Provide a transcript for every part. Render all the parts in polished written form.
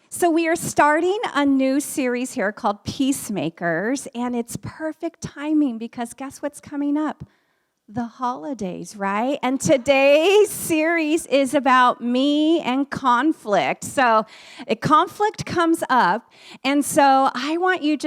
So we are starting a new series here called Peacemakers, and it's perfect timing because guess what's coming up? The holidays, right? And today's series is about me and conflict. So conflict comes up, and so I want you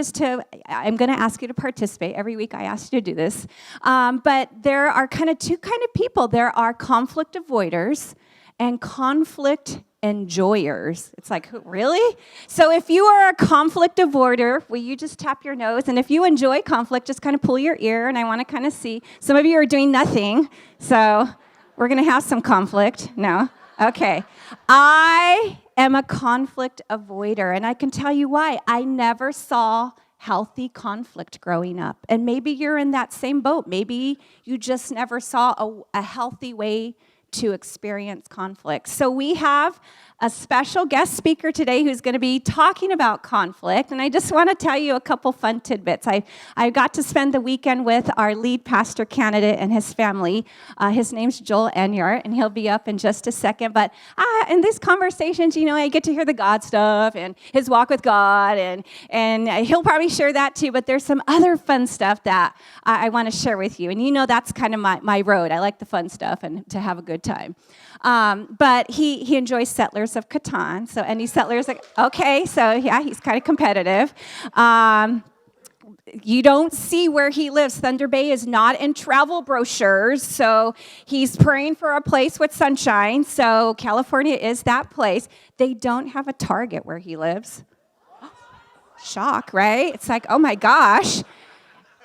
I'm going to ask you to participate. Every week I ask you to do this. But there are two kind of people. There are conflict avoiders and conflict enjoyers. It's like, really? So if you are a conflict avoider, will you just tap your nose? And if you enjoy conflict, just kind of pull your ear, and I want to kind of see. Some of you are doing nothing, so we're going to have some conflict. No? Okay. I am a conflict avoider, and I can tell you why. I never saw healthy conflict growing up. And maybe you're in that same boat. Maybe you just never saw a healthy way to experience conflict. So we have a special guest speaker today who's going to be talking about conflict, and I just want to tell you a couple fun tidbits. I got to spend the weekend with our lead pastor candidate and his family. His name's Joel Enyart, and he'll be up in just a second. But in these conversations, I get to hear the God stuff and his walk with God, and he'll probably share that too. But there's some other fun stuff that I want to share with you, and that's kind of my road. I like the fun stuff and to have a good time. But he enjoys Settlers of Catan. So any settlers, okay, so yeah, he's kind of competitive. You don't see where he lives. Thunder Bay is not in travel brochures, so he's praying for a place with sunshine. So California is that place. They don't have a Target where he lives. Shock, right? It's like, oh my gosh.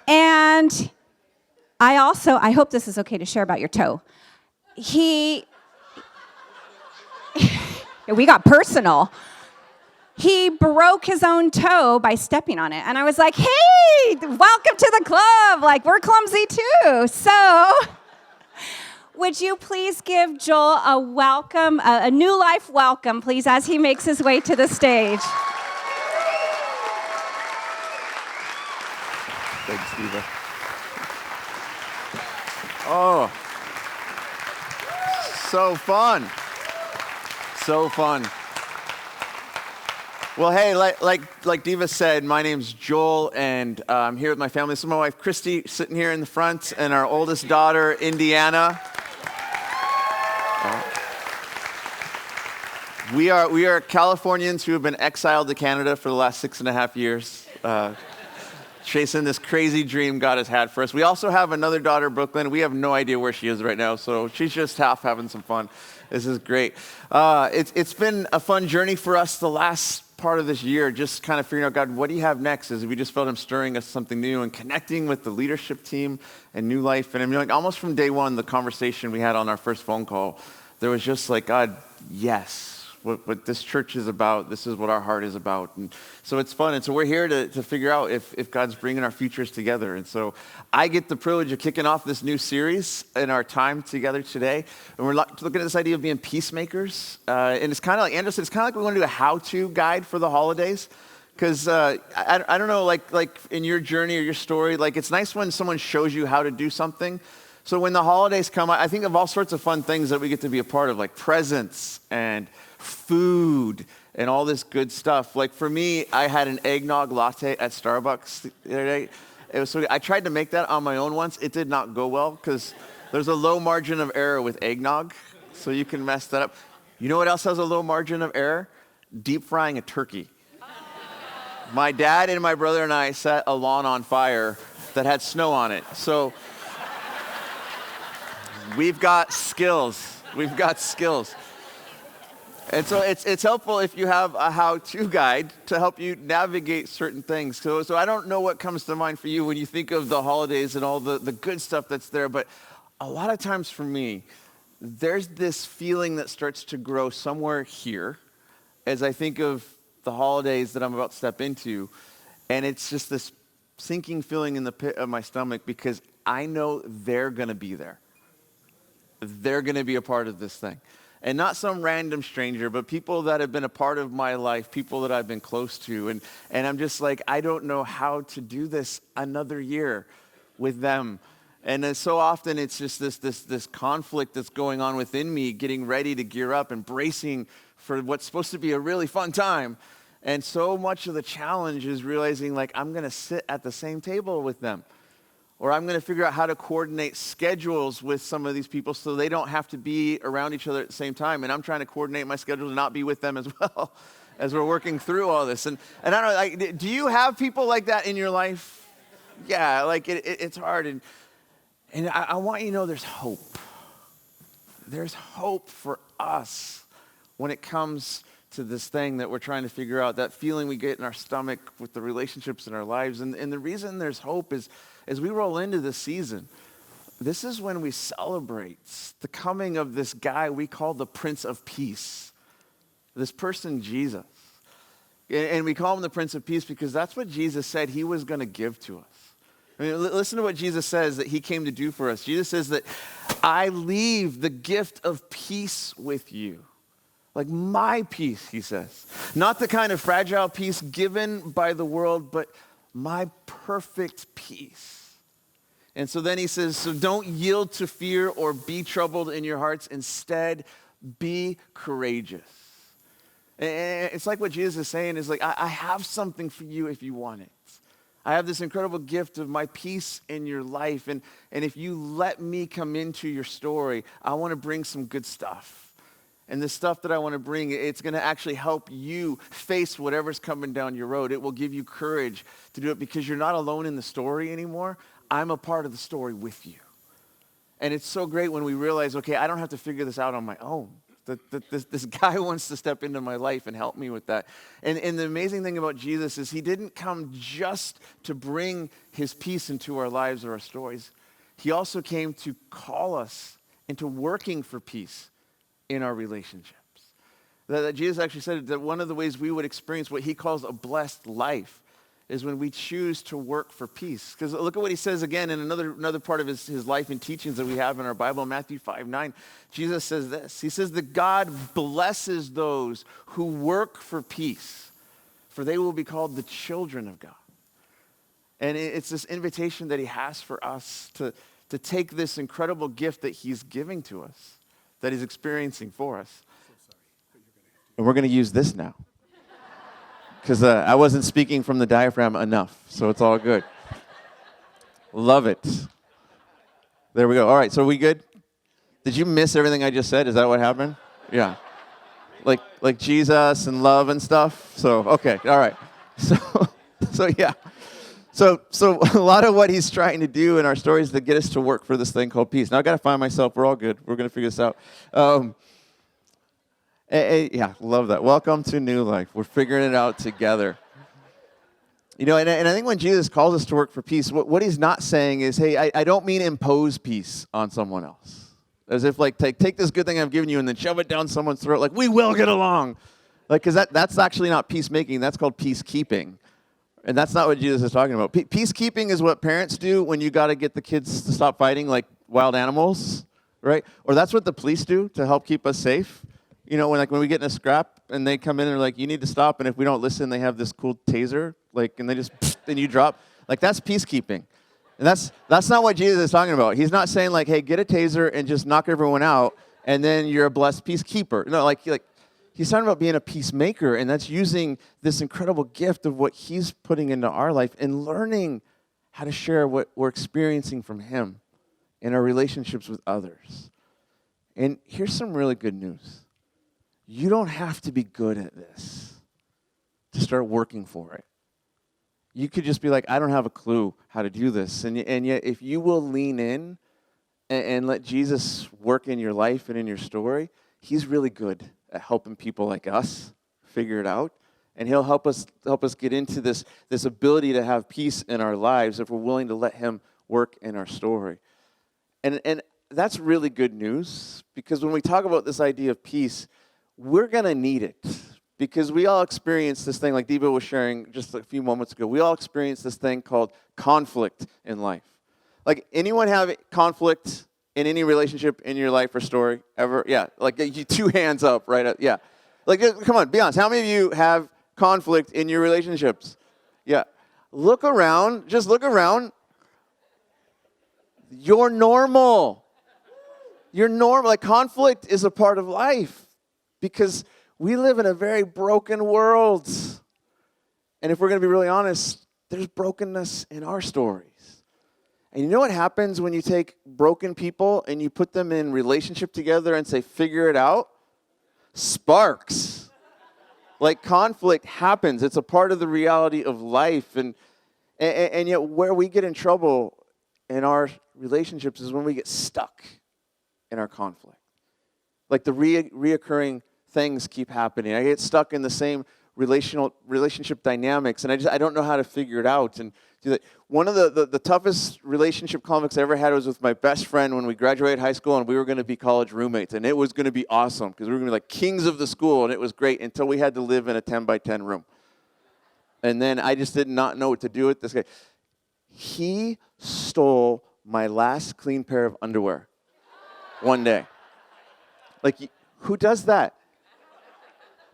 And I hope this is okay to share about your toe. We got personal. He broke his own toe by stepping on it. And I was like, hey, welcome to the club. Like, we're clumsy too. So would you please give Joel a welcome, a new life welcome, please, as he makes his way to the stage. Thanks, Diva. Oh, so fun. So fun. Well, hey, like Diva said, my name's Joel, and I'm here with my family. This is my wife, Christy, sitting here in the front, and our oldest daughter, Indiana. We are Californians who have been exiled to Canada for the last 6.5 years, chasing this crazy dream God has had for us. We also have another daughter, Brooklyn. We have no idea where she is right now, so she's just half having some fun. This is great. It's been a fun journey for us the last part of this year, just kind of figuring out, God, what do you have next? As we just felt him stirring us something new and connecting with the leadership team and New Life. And I mean, almost from day one, the conversation we had on our first phone call, there was just like, God, yes. What this church is about, this is what our heart is about. And so it's fun. And so we're here to figure out if God's bringing our futures together. And so I get the privilege of kicking off this new series in our time together today. And we're looking at this idea of being peacemakers. And it's kind of like Andrew said, it's kind of like we want to do a how-to guide for the holidays. Because I don't know, like in your journey or your story, like it's nice when someone shows you how to do something. So when the holidays come, I think of all sorts of fun things that we get to be a part of, like presents and food and all this good stuff. Like for me, I had an eggnog latte at Starbucks the other day. It was so good. I tried to make that on my own once. It did not go well because there's a low margin of error with eggnog, so you can mess that up. You know what else has a low margin of error? Deep frying a turkey. My dad and my brother and I set a lawn on fire that had snow on it. So we've got skills. We've got skills. And so it's helpful if you have a how-to guide to help you navigate certain things. So I don't know what comes to mind for you when you think of the holidays and all the good stuff that's there, but a lot of times for me, there's this feeling that starts to grow somewhere here as I think of the holidays that I'm about to step into, and it's just this sinking feeling in the pit of my stomach because I know they're going to be there. They're going to be a part of this thing. And not some random stranger, but people that have been a part of my life, people that I've been close to. And I'm just like, I don't know how to do this another year with them. And so often it's just this conflict that's going on within me, getting ready to gear up and bracing for what's supposed to be a really fun time. And so much of the challenge is realizing, like, I'm going to sit at the same table with them. Or I'm going to figure out how to coordinate schedules with some of these people so they don't have to be around each other at the same time. And I'm trying to coordinate my schedule to not be with them as well as we're working through all this. And I don't know, like, do you have people like that in your life? Yeah, like it's hard. And I want you to know there's hope. There's hope for us when it comes to this thing that we're trying to figure out, that feeling we get in our stomach with the relationships in our lives. And the reason there's hope is, as we roll into this season, this is when we celebrate the coming of this guy we call the Prince of Peace, this person, Jesus. And we call him the Prince of Peace because that's what Jesus said he was going to give to us. I mean, listen to what Jesus says that he came to do for us. Jesus says that I leave the gift of peace with you. Like my peace, he says. Not the kind of fragile peace given by the world, but my perfect peace. And so then he says, so don't yield to fear or be troubled in your hearts. Instead, be courageous. And it's like what Jesus is saying is like, I have something for you if you want it. I have this incredible gift of my peace in your life. And if you let me come into your story, I want to bring some good stuff. And the stuff that I want to bring, it's going to actually help you face whatever's coming down your road. It will give you courage to do it because you're not alone in the story anymore. I'm a part of the story with you. And it's so great when we realize, okay, I don't have to figure this out on my own. This guy wants to step into my life and help me with that. And the amazing thing about Jesus is he didn't come just to bring his peace into our lives or our stories. He also came to call us into working for peace in our relationships. That Jesus actually said that one of the ways we would experience what he calls a blessed life is when we choose to work for peace. Because look at what he says again in another part of his life and teachings that we have in our Bible, Matthew 5:9. Jesus says this. He says that God blesses those who work for peace, for they will be called the children of God. And it's this invitation that he has for us to take this incredible gift that he's giving to us, that he's experiencing for us. And we're going to use this now. Because I wasn't speaking from the diaphragm enough, so it's all good. Love it. There we go. All right, so are we good? Did you miss everything I just said? Is that what happened? Yeah. Like Jesus and love and stuff? So, okay, all right. So yeah. So a lot of what he's trying to do in our story is to get us to work for this thing called peace. Now, I've got to find myself. We're all good. We're going to figure this out. Yeah, love that. Welcome to New Life. We're figuring it out together. You know, and I think when Jesus calls us to work for peace, what he's not saying is, hey, I don't mean impose peace on someone else. As if, like, take this good thing I've given you and then shove it down someone's throat, like, we will get along. Like, because that's actually not peacemaking. That's called peacekeeping. And that's not what Jesus is talking about. Peacekeeping is what parents do when you got to get the kids to stop fighting like wild animals, right? Or that's what the police do to help keep us safe. You know, when we get in a scrap and they come in and they're like, you need to stop, and if we don't listen, they have this cool taser, like, and they just, and you drop. Like, that's peacekeeping. And that's not what Jesus is talking about. He's not saying, like, hey, get a taser and just knock everyone out, and then you're a blessed peacekeeper. No, like he's talking about being a peacemaker, and that's using this incredible gift of what he's putting into our life and learning how to share what we're experiencing from him in our relationships with others. And here's some really good news. You don't have to be good at this to start working for it. You could just be like, I don't have a clue how to do this. And yet, if you will lean in and let Jesus work in your life and in your story, he's really good at helping people like us figure it out. And he'll help us get into this ability to have peace in our lives if we're willing to let him work in our story. And that's really good news, because when we talk about this idea of peace, we're going to need it, because we all experience this thing, like Debo was sharing just a few moments ago. We all experience this thing called conflict in life. Like, anyone have conflict in any relationship in your life or story ever? Yeah, like you 2 hands up, right? Yeah. Like, come on, be honest. How many of you have conflict in your relationships? Yeah. Look around. Just look around. You're normal. You're normal. Like, conflict is a part of life, because We live in a very broken world. And if we're going to be really honest, there's brokenness in our stories. And you know what happens when you take broken people and you put them in relationship together and say, figure it out? Sparks. Like conflict happens. It's a part of the reality of life. And yet where we get in trouble in our relationships is when we get stuck in our conflict. Like the reoccurring things keep happening. I get stuck in the same relationship dynamics, and I don't know how to figure it out and do that. One of the toughest relationship conflicts I ever had was with my best friend when we graduated high school, and we were going to be college roommates, and it was going to be awesome because we were going to be like kings of the school, and it was great until we had to live in a 10 by 10 room. And then I just did not know what to do with this guy. He stole my last clean pair of underwear one day. Like, who does that?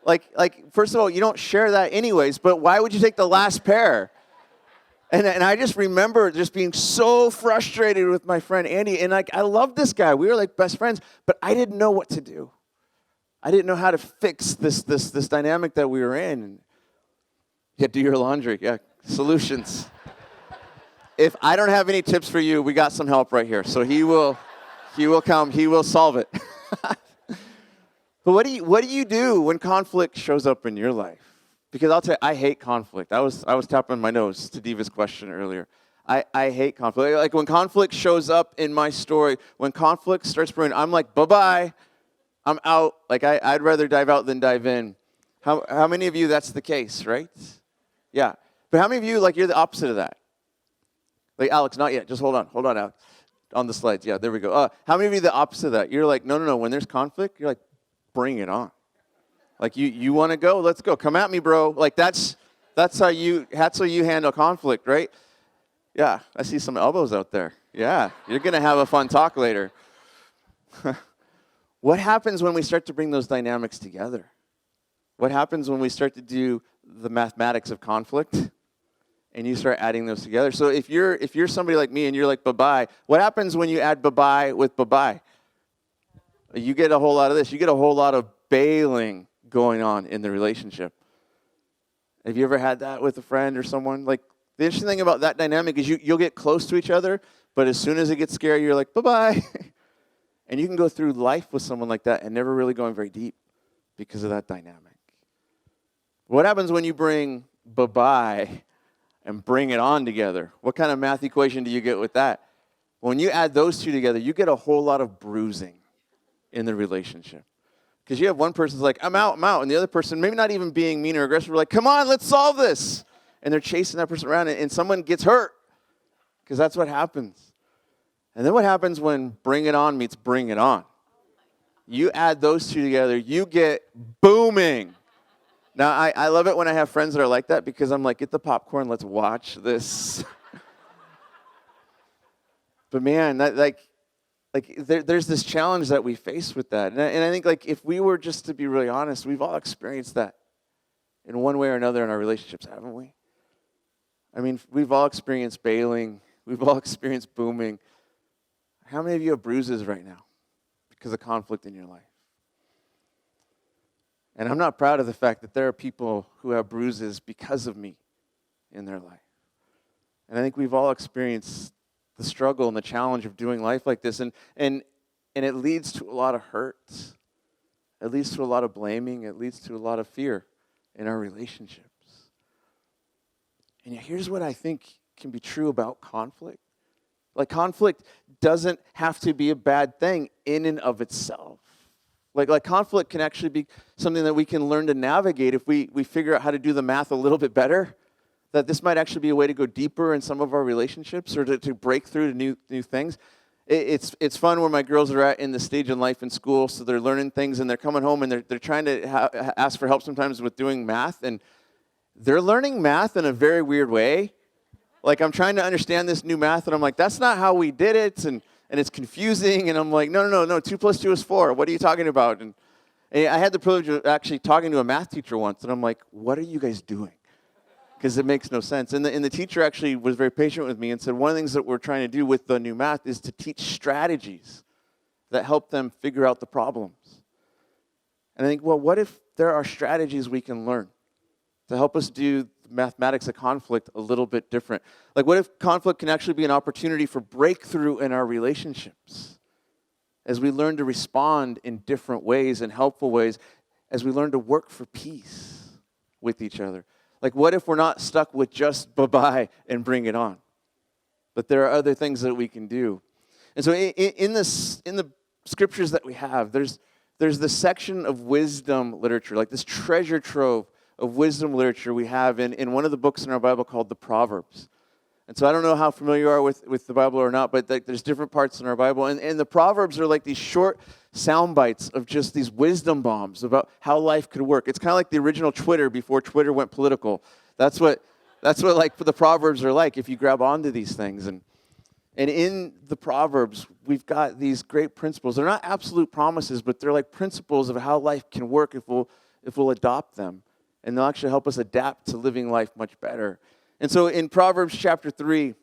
Like, first of all, you don't share that anyways, but why would you take the last pair? And I just remember just being so frustrated with my friend Andy, and like, I love this guy. We were like best friends, but I didn't know what to do. I didn't know how to fix this dynamic that we were in. Yeah, do your laundry. Yeah, solutions. If I don't have any tips for you, we got some help right here. So he will come, he will solve it. But what do you do when conflict shows up in your life? Because I'll tell you, I hate conflict. I was tapping my nose to Diva's question earlier. I hate conflict. Like when conflict shows up in my story, when conflict starts brewing, I'm like, bye-bye. I'm out. Like I'd rather dive out than dive in. How many of you that's the case, right? Yeah. But how many of you, like, you're the opposite of that? Like, Alex, not yet. Just hold on, Alex. On the slides. Yeah, there we go. How many of you the opposite of that? You're like, no. When there's conflict, you're like, bring it on. Like, you want to go? Let's go. Come at me, bro. Like, that's how you handle conflict, right? Yeah, I see some elbows out there. Yeah, you're going to have a fun talk later. What happens when we start to bring those dynamics together? What happens when we start to do the mathematics of conflict and you start adding those together? So if you're somebody like me and you're like, bye-bye, what happens when you add bye-bye with bye-bye? You get a whole lot of this. You get a whole lot of bailing going on in the relationship. Have you ever had that with a friend or someone? Like, the interesting thing about that dynamic is you'll get close to each other, but as soon as it gets scary, you're like, bye-bye. And you can go through life with someone like that and never really going very deep because of that dynamic. What happens when you bring bye-bye and bring it on together? What kind of math equation do you get with that? When you add those two together, you get a whole lot of bruising in the relationship. Because you have one person's like, I'm out, and the other person, maybe not even being mean or aggressive, like, come on, let's solve this. And they're chasing that person around, and someone gets hurt. Because that's what happens. And then what happens when bring it on meets bring it on? You add those two together, you get booming. Now, I love it when I have friends that are like that because I'm like, get the popcorn, let's watch this. But man, there's this challenge that we face with that. And I think, like, if we were just to be really honest, we've all experienced that in one way or another in our relationships, haven't we? I mean, we've all experienced bailing. We've all experienced booming. How many of you have bruises right now because of conflict in your life? And I'm not proud of the fact that there are people who have bruises because of me in their life. And I think we've all experienced the struggle and the challenge of doing life like this. And it leads to a lot of hurt. It leads to a lot of blaming. It leads to a lot of fear in our relationships. And here's what I think can be true about conflict. Like, conflict doesn't have to be a bad thing in and of itself. Like conflict can actually be something that we can learn to navigate if we figure out how to do the math a little bit better. That this might actually be a way to go deeper in some of our relationships or to break through to new things. It's fun where my girls are at in the stage in life in school, so they're learning things and they're coming home and they're trying to ask for help sometimes with doing math, and they're learning math in a very weird way. Like, I'm trying to understand this new math, and I'm like, that's not how we did it, and it's confusing, and I'm like, no, 2 plus 2 is 4. What are you talking about? And I had the privilege of actually talking to a math teacher once, and I'm like, what are you guys doing? Because it makes no sense. And the teacher actually was very patient with me and said, one of the things that we're trying to do with the new math is to teach strategies that help them figure out the problems. And I think, well, what if there are strategies we can learn to help us do mathematics of conflict a little bit different? Like, what if conflict can actually be an opportunity for breakthrough in our relationships as we learn to respond in different ways and helpful ways, as we learn to work for peace with each other? Like, what if we're not stuck with just bye-bye and bring it on? But there are other things that we can do. And so in the scriptures that we have, there's this section of wisdom literature, like this treasure trove of wisdom literature we have in one of the books in our Bible called the Proverbs. And so I don't know how familiar you are with the Bible or not, but there's different parts in our Bible. And the Proverbs are like these short sound bites of just these wisdom bombs about how life could work. It's kind of like the original Twitter before Twitter went political. That's what like the Proverbs are like if you grab onto these things. And in the Proverbs, we've got these great principles. They're not absolute promises, but they're like principles of how life can work if we'll adopt them. And they'll actually help us adapt to living life much better. And so in Proverbs chapter 3,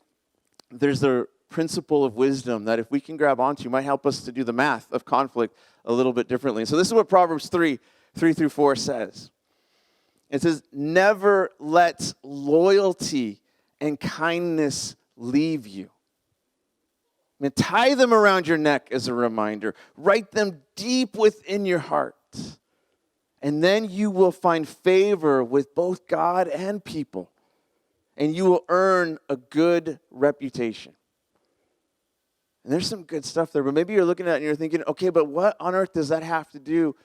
there's the principle of wisdom that if we can grab onto, might help us to do the math of conflict a little bit differently. So this is what Proverbs 3:3-4 says. It says, never let loyalty and kindness leave you. I mean, tie them around your neck as a reminder. Write them deep within your heart. And then you will find favor with both God and people. And you will earn a good reputation. And there's some good stuff there. But maybe you're looking at it and you're thinking, okay, but what on earth does that have to do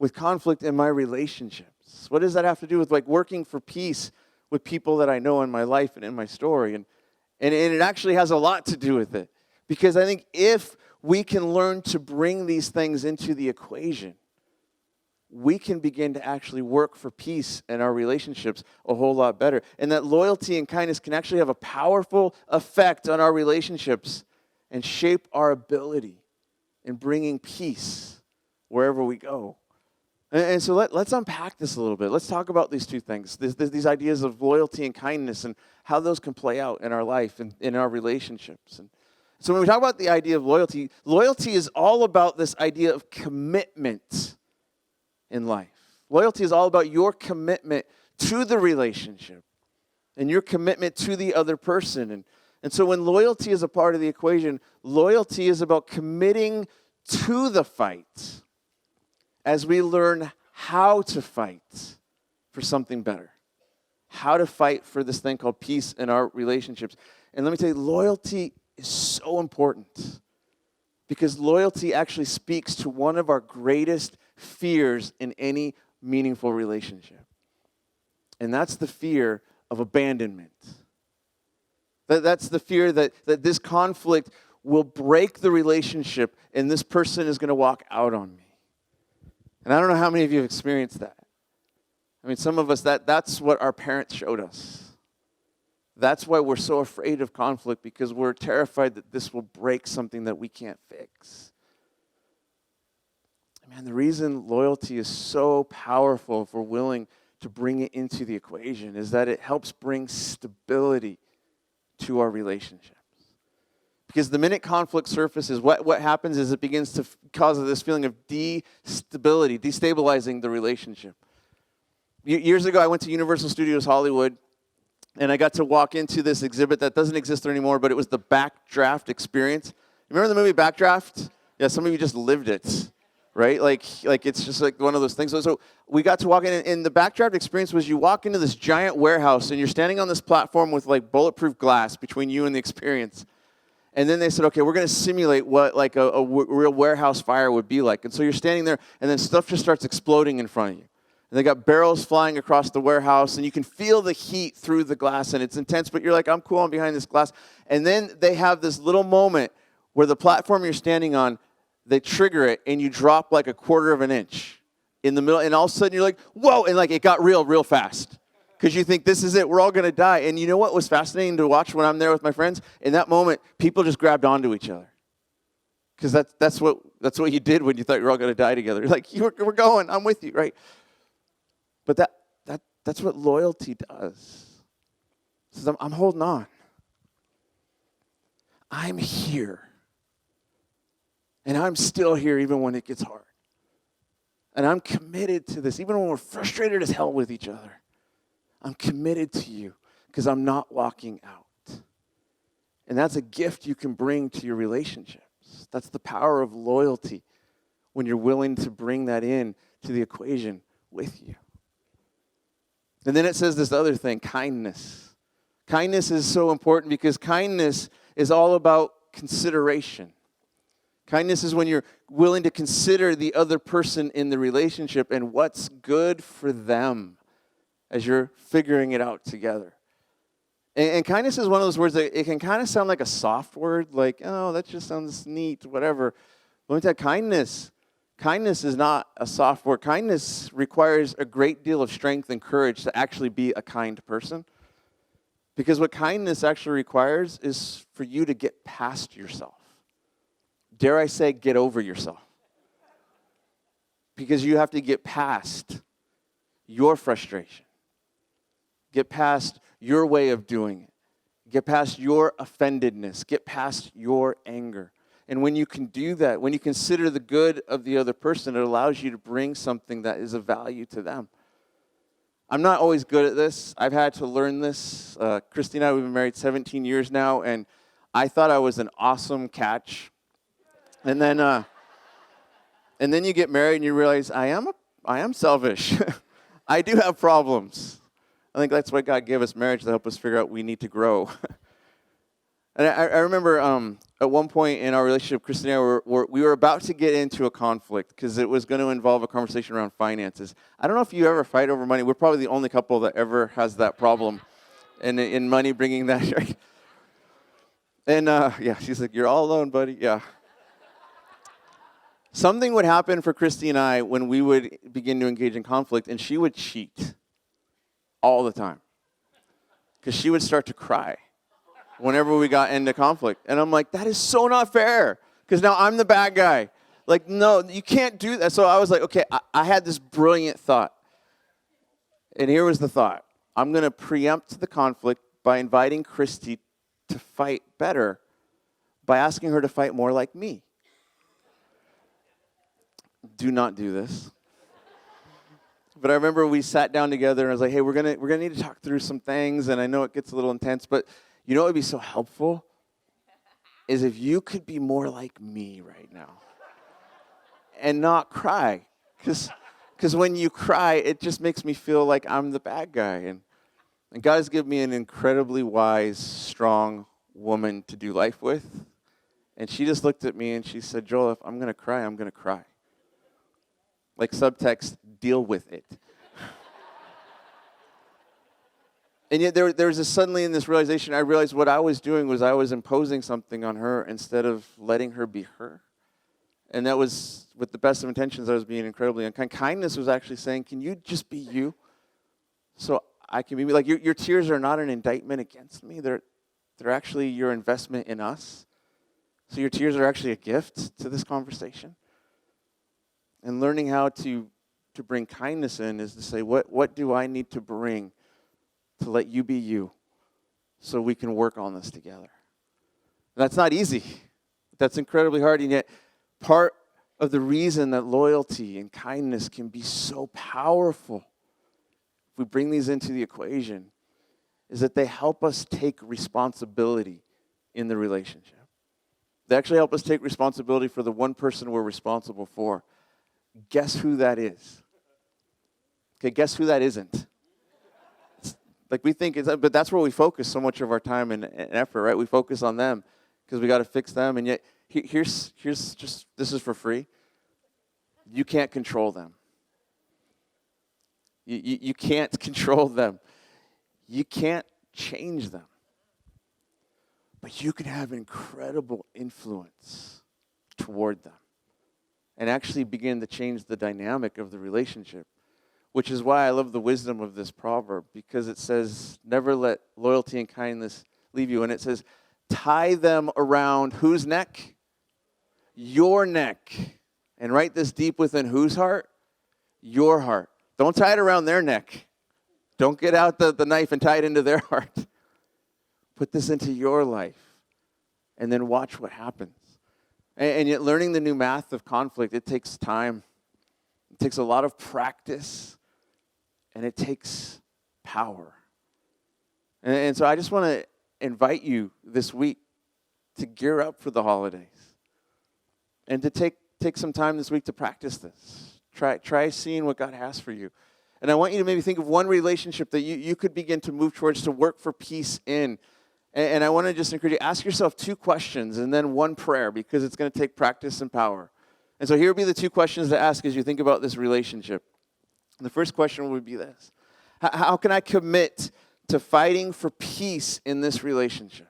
with conflict in my relationships? What does that have to do with like working for peace with people that I know in my life and in my story? And it actually has a lot to do with it. Because I think if we can learn to bring these things into the equation, we can begin to actually work for peace in our relationships a whole lot better. And that loyalty and kindness can actually have a powerful effect on our relationships and shape our ability in bringing peace wherever we go. And so let's unpack this a little bit. Let's talk about these two things, these ideas of loyalty and kindness and how those can play out in our life and in our relationships. And so when we talk about the idea of loyalty, loyalty is all about this idea of commitment in life. Loyalty is all about your commitment to the relationship and your commitment to the other person. And so when loyalty is a part of the equation, loyalty is about committing to the fight as we learn how to fight for something better, how to fight for this thing called peace in our relationships. And let me tell you, loyalty is so important because loyalty actually speaks to one of our greatest fears in any meaningful relationship. And that's the fear of abandonment. That's the fear that this conflict will break the relationship and this person is going to walk out on me. And I don't know how many of you have experienced that. I mean, some of us, that's what our parents showed us. That's why we're so afraid of conflict, because we're terrified that this will break something that we can't fix. Man, the reason loyalty is so powerful if we're willing to bring it into the equation is that it helps bring stability to our relationships. Because the minute conflict surfaces, what happens is it begins to cause this feeling of destability, destabilizing the relationship. Years ago, I went to Universal Studios Hollywood, and I got to walk into this exhibit that doesn't exist there anymore, but it was the Backdraft experience. Remember the movie Backdraft? Yeah, some of you just lived it, right? Like it's just like one of those things. So we got to walk in, and the Backdraft experience was you walk into this giant warehouse, and you're standing on this platform with like bulletproof glass between you and the experience. And then they said, okay, we're going to simulate what like a real warehouse fire would be like. And so you're standing there, and then stuff just starts exploding in front of you. And they got barrels flying across the warehouse, and you can feel the heat through the glass, and it's intense, but you're like, I'm cool, I'm behind this glass. And then they have this little moment where the platform you're standing on, they trigger it, and you drop like a quarter of an inch in the middle, and all of a sudden you're like, whoa, and like it got real fast. Because you think, this is it, we're all going to die. And you know what was fascinating to watch when I'm there with my friends? In that moment, people just grabbed onto each other. Because that's what you did when you thought you were all going to die together. You're like, we're going, I'm with you, right? But that's what loyalty does. It says, I'm holding on. I'm here. And I'm still here even when it gets hard. And I'm committed to this. Even when we're frustrated as hell with each other, I'm committed to you because I'm not walking out. And that's a gift you can bring to your relationships. That's the power of loyalty when you're willing to bring that in to the equation with you. And then it says this other thing, kindness. Kindness is so important because kindness is all about consideration. Kindness is when you're willing to consider the other person in the relationship and what's good for them as you're figuring it out together. And kindness is one of those words that it can kind of sound like a soft word, like, oh, that just sounds neat, whatever. Let me tell you, kindness is not a soft word. Kindness requires a great deal of strength and courage to actually be a kind person. Because what kindness actually requires is for you to get past yourself. Dare I say, get over yourself. Because you have to get past your frustration. Get past your way of doing it. Get past your offendedness. Get past your anger. And when you can do that, when you consider the good of the other person, it allows you to bring something that is of value to them. I'm not always good at this. I've had to learn this. Christy and I, we've been married 17 years now, and I thought I was an awesome catch. And then you get married and you realize I am selfish. I do have problems. I think that's why God gave us marriage, to help us figure out we need to grow. And I remember at one point in our relationship, Christy and I we were about to get into a conflict because it was going to involve a conversation around finances. I don't know if you ever fight over money. We're probably the only couple that ever has that problem, in money bringing that. Right? And yeah, she's like, "You're all alone, buddy." Yeah. Something would happen for Christy and I when we would begin to engage in conflict, and she would cheat all the time because she would start to cry whenever we got into conflict. And I'm like, that is so not fair, because now I'm the bad guy. Like, no, you can't do that. So I was like, okay, I had this brilliant thought. And here was the thought. I'm going to preempt the conflict by inviting Christy to fight better by asking her to fight more like me. Do not do this. But I remember we sat down together and I was like, hey, we're gonna need to talk through some things, and I know it gets a little intense, but you know what would be so helpful? Is if you could be more like me right now. And not cry. Because when you cry, it just makes me feel like I'm the bad guy. And God has given me an incredibly wise, strong woman to do life with. And she just looked at me and she said, Joel, if I'm gonna cry, I'm gonna cry. Like subtext, deal with it. And yet there was suddenly in this realization, I realized what I was doing was I was imposing something on her instead of letting her be her. And that was, with the best of intentions, I was being incredibly unkind. Kindness was actually saying, can you just be you? So I can be me. Like, your tears are not an indictment against me. They're actually your investment in us. So your tears are actually a gift to this conversation. And learning how to bring kindness in is to say, what do I need to bring to let you be you so we can work on this together? That's not easy. That's incredibly hard. And yet part of the reason that loyalty and kindness can be so powerful, if we bring these into the equation, is that they help us take responsibility in the relationship. They actually help us take responsibility for the one person we're responsible for. Guess who that is? Okay, guess who that isn't? Like, we think it's, but that's where we focus so much of our time and effort, right? We focus on them because we got to fix them. And yet, here's just, this is for free. You can't control them. You can't control them. You can't change them. But you can have incredible influence toward them and actually begin to change the dynamic of the relationship, which is why I love the wisdom of this proverb, because it says, never let loyalty and kindness leave you. And it says, tie them around whose neck? Your neck. And write this deep within whose heart? Your heart. Don't tie it around their neck. Don't get out the knife and tie it into their heart. Put this into your life and then watch what happens. And yet learning the new math of conflict, it takes time. It takes a lot of practice, and it takes power. And so I just want to invite you this week to gear up for the holidays and to take some time this week to practice this. Try seeing what God has for you. And I want you to maybe think of one relationship that you could begin to move towards to work for peace in. And I want to just encourage you, ask yourself 2 questions and then one prayer, because it's going to take practice and power. And so here would be the 2 questions to ask as you think about this relationship. And the first question would be this: how can I commit to fighting for peace in this relationship?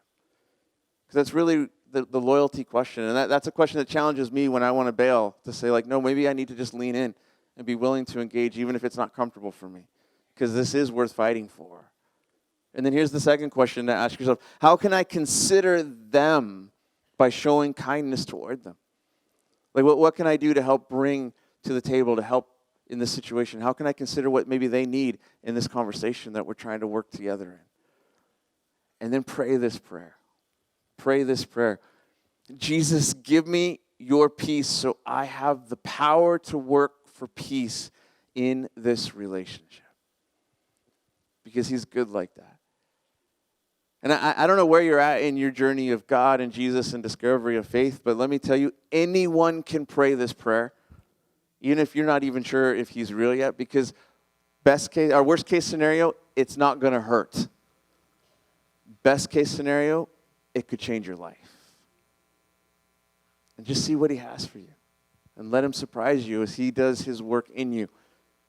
Because that's really the loyalty question. And that's a question that challenges me when I want to bail, to say, like, no, maybe I need to just lean in and be willing to engage even if it's not comfortable for me, because this is worth fighting for. And then here's the second question to ask yourself: how can I consider them by showing kindness toward them? Like, what can I do to help bring to the table, to help in this situation? How can I consider what maybe they need in this conversation that we're trying to work together in? And then pray this prayer. Pray this prayer. Jesus, give me your peace so I have the power to work for peace in this relationship. Because he's good like that. And I don't know where you're at in your journey of God and Jesus and discovery of faith, but let me tell you, anyone can pray this prayer, even if you're not even sure if he's real yet, because worst case scenario, it's not going to hurt. Best case scenario, it could change your life. And just see what he has for you. And let him surprise you as he does his work in you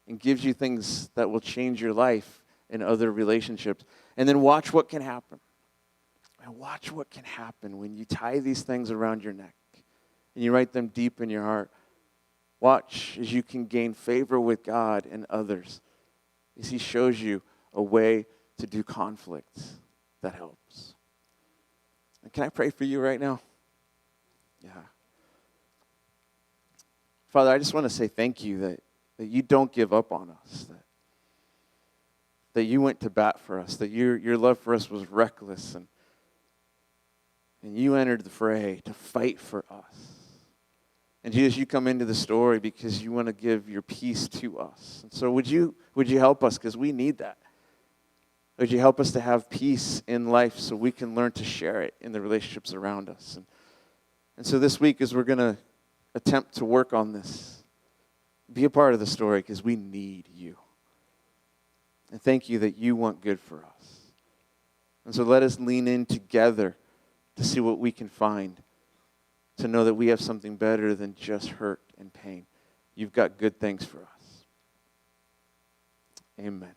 and gives you things that will change your life in other relationships. And then watch what can happen. And watch what can happen when you tie these things around your neck and you write them deep in your heart. Watch as you can gain favor with God and others as he shows you a way to do conflict that helps. And can I pray for you right now? Yeah. Father, I just want to say thank you that you don't give up on us, that you went to bat for us, that your love for us was reckless, and you entered the fray to fight for us. And Jesus, you come into the story because you want to give your peace to us. And so would you help us, because we need that. Would you help us to have peace in life so we can learn to share it in the relationships around us? And so this week, as we're going to attempt to work on this, be a part of the story, because we need you. And thank you that you want good for us. And so let us lean in together to see what we can find, to know that we have something better than just hurt and pain. You've got good things for us. Amen.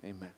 Amen.